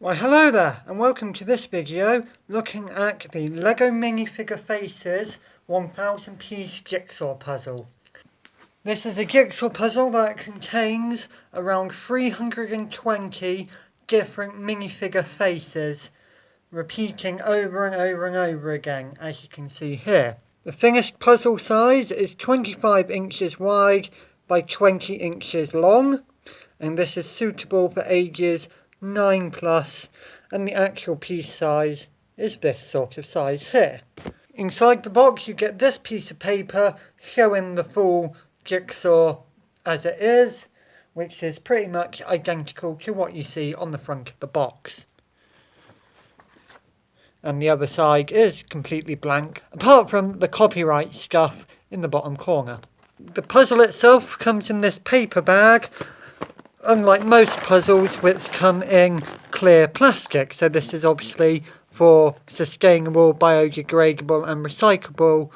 Why hello there and welcome to this video looking at the LEGO Minifigure Faces 1000 piece jigsaw puzzle. This is a jigsaw puzzle that contains around 320 different minifigure faces repeating over and over and over again, as you can see here. The finished puzzle size is 25 inches wide by 20 inches long, and this is suitable for ages 9+, and the actual piece size is this sort of size here. Inside the box you get this piece of paper showing the full jigsaw as it is, which is pretty much identical to what you see on the front of the box. And the other side is completely blank, apart from the copyright stuff in the bottom corner. The puzzle itself comes in this paper bag, unlike most puzzles which come in clear plastic, so this is obviously for sustainable, biodegradable and recyclable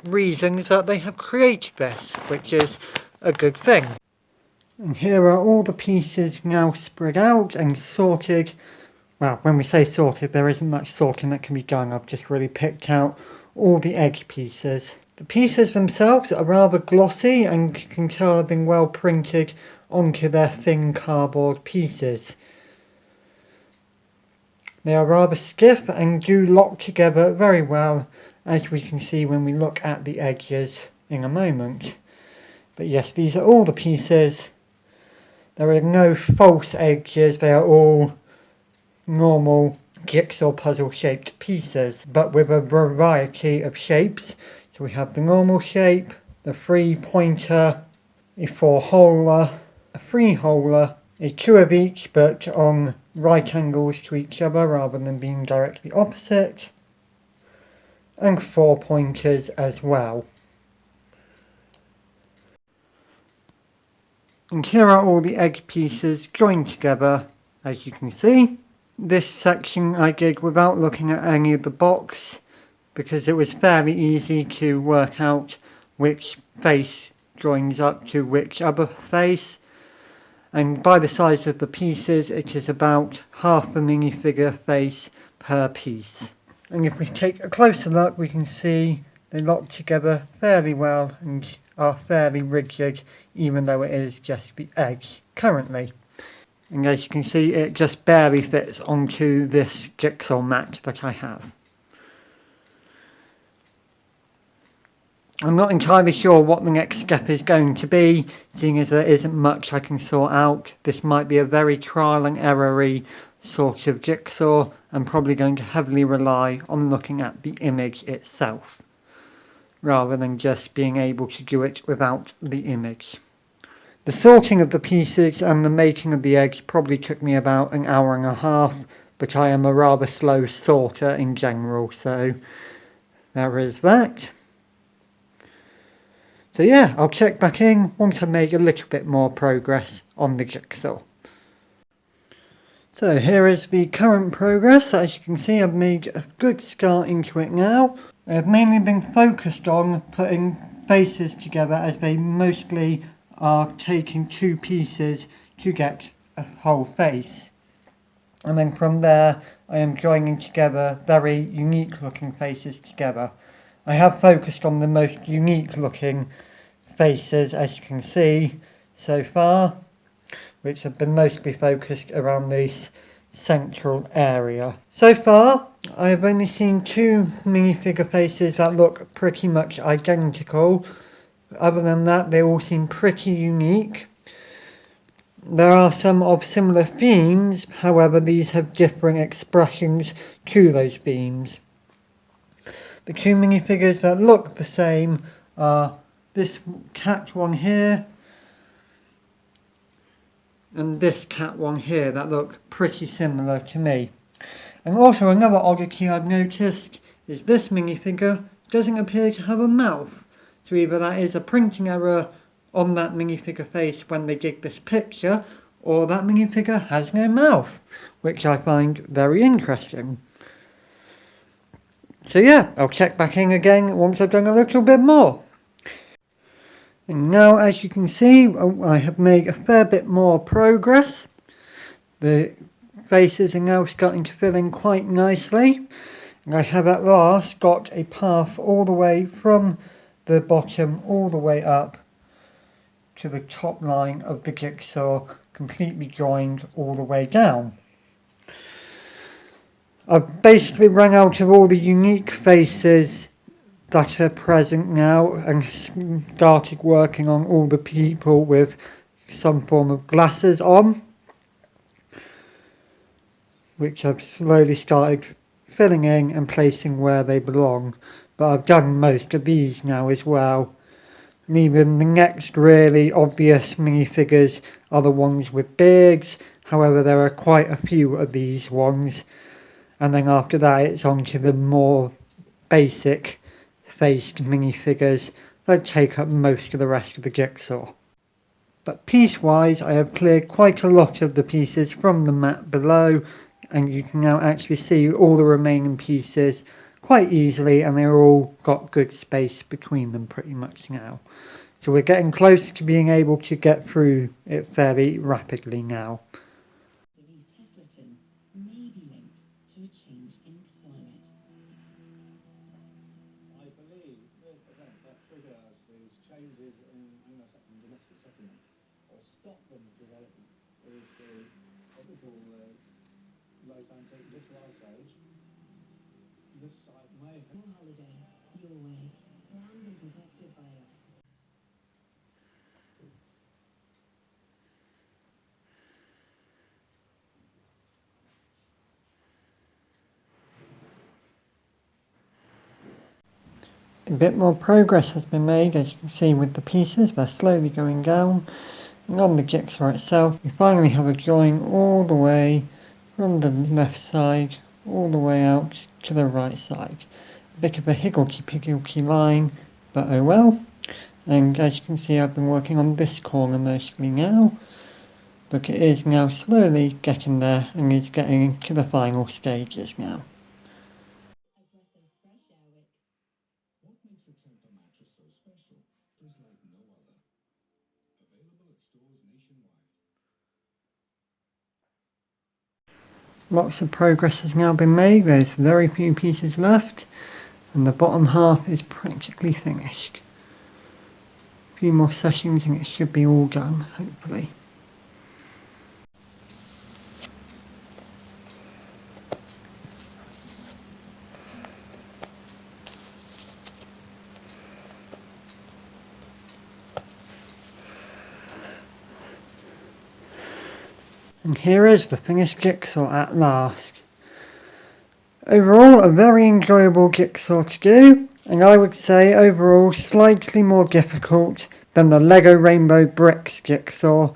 reasons that they have created this, which is a good thing. And here are all the pieces now spread out and sorted. Well, when we say sorted, there isn't much sorting that can be done. I've just really picked out all the edge pieces. The pieces themselves are rather glossy and you can tell they've been well printed onto their thin cardboard pieces. They are rather stiff and do lock together very well, as we can see when we look at the edges in a moment. But yes, these are all the pieces. There are no false edges, they are all normal jigsaw puzzle shaped pieces, but with a variety of shapes. So we have the normal shape, the 3-pointer, a 4-holer, a 3-holer, a 2 of each but on right angles to each other rather than being directly opposite, and 4 pointers as well. And here are all the edge pieces joined together, as you can see. This section I did without looking at any of the box, because it was fairly easy to work out which face joins up to which other face. And by the size of the pieces, it is about half a minifigure face per piece. And if we take a closer look, we can see they lock together fairly well and are fairly rigid, even though it is just the edge currently. And as you can see, it just barely fits onto this jigsaw mat that I have. I'm not entirely sure what the next step is going to be, seeing as there isn't much I can sort out. This might be a very trial and error-y sort of jigsaw. I'm probably going to heavily rely on looking at the image itself, rather than just being able to do it without the image. The sorting of the pieces and the making of the edge probably took me about an hour and a half, but I am a rather slow sorter in general, so there is that. So yeah, I'll check back in once I've made a little bit more progress on the jigsaw. So here is the current progress. As you can see, I've made a good start into it now. I've mainly been focused on putting faces together, as they mostly are taking 2 pieces to get a whole face. And then from there, I am joining together very unique looking faces together. I have focused on the most unique looking faces, as you can see so far, which have been mostly focused around this central area. So far, I have only seen 2 minifigure faces that look pretty much identical. Other than that, they all seem pretty unique. There are some of similar themes, however these have differing expressions to those themes. The 2 minifigures that look the same are this cat one here and this cat one here that look pretty similar to me. And also another oddity I've noticed is this minifigure doesn't appear to have a mouth. So either that is a printing error on that minifigure face when they did this picture, or that minifigure has no mouth, which I find very interesting. So yeah, I'll check back in again once I've done a little bit more. And now, as you can see, I have made a fair bit more progress. The faces are now starting to fill in quite nicely. And I have at last got a path all the way from the bottom all the way up to the top line of the jigsaw, completely joined all the way down. I've basically run out of all the unique faces that are present now and started working on all the people with some form of glasses on, which I've slowly started filling in and placing where they belong. But I've done most of these now as well. And even the next really obvious minifigures are the ones with beards. However, there are quite a few of these ones. And then after that it's on to the more basic faced minifigures that take up most of the rest of the jigsaw. But piece-wise I have cleared quite a lot of the pieces from the mat below, and you can now actually see all the remaining pieces quite easily, and they're all got good space between them pretty much now. So we're getting close to being able to get through it fairly rapidly now. Changes in Anglo-Saxon domestic settlement, or stop them developing, is what we call the late antique little ice age. This site may have... Your holiday, your way, planned and perfected by us. A bit more progress has been made, as you can see with the pieces. They're slowly going down. And on the jigsaw itself, we finally have a join all the way from the left side all the way out to the right side. A bit of a higgledy-piggledy line, but oh well. And as you can see, I've been working on this corner mostly now, but it is now slowly getting there and is getting to the final stages now. What makes a Tempur mattress so special? Just like no other. Available at stores nationwide. Lots of progress has now been made. There's very few pieces left, and the bottom half is practically finished. A few more sessions and it should be all done, hopefully. And here is the finished jigsaw at last. Overall, a very enjoyable jigsaw to do, and I would say overall slightly more difficult than the Lego Rainbow Bricks jigsaw,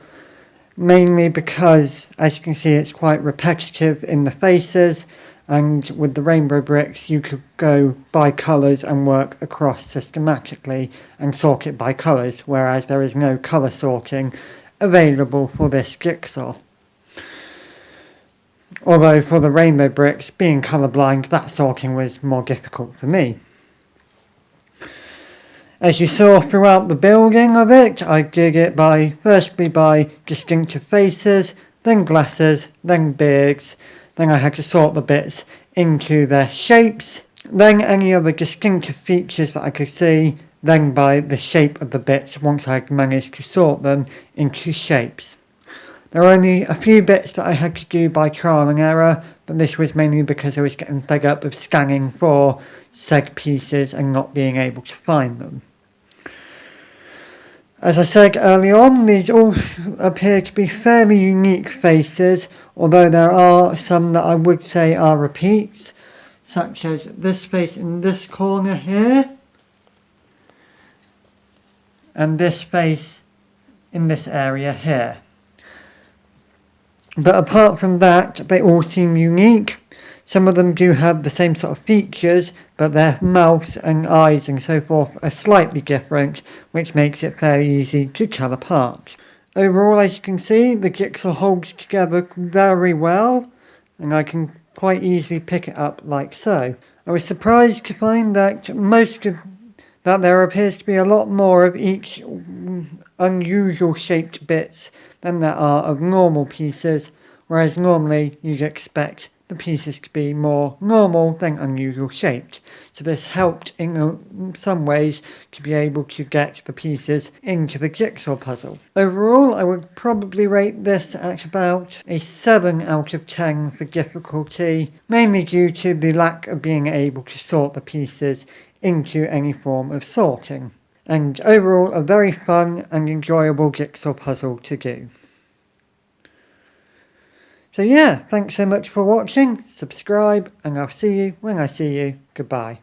mainly because, as you can see, it's quite repetitive in the faces, and with the Rainbow Bricks you could go by colours and work across systematically and sort it by colours, whereas there is no colour sorting available for this jigsaw. Although for the Rainbow Bricks, being colourblind, that sorting was more difficult for me. As you saw throughout the building of it, I did it firstly by distinctive faces, then glasses, then beards, then I had to sort the bits into their shapes, then any other distinctive features that I could see, then by the shape of the bits once I had managed to sort them into shapes. There were only a few bits that I had to do by trial and error, but this was mainly because I was getting fed up of scanning for said pieces and not being able to find them. As I said earlier on, these all appear to be fairly unique faces, although there are some that I would say are repeats, such as this face in this corner here, and this face in this area here. But apart from that, they all seem unique. Some of them do have the same sort of features, but their mouths and eyes and so forth are slightly different, which makes it very easy to tell apart. Overall, as you can see, the jigsaw holds together very well, and I can quite easily pick it up like so. I was surprised to find that there appears to be a lot more of each unusual shaped bits than there are of normal pieces, whereas normally you'd expect the pieces to be more normal than unusual shaped. So this helped in some ways to be able to get the pieces into the jigsaw puzzle. Overall, I would probably rate this at about a 7 out of 10 for difficulty, mainly due to the lack of being able to sort the pieces into any form of sorting. And overall, a very fun and enjoyable jigsaw puzzle to do. So yeah, thanks so much for watching, subscribe, and I'll see you when I see you. Goodbye.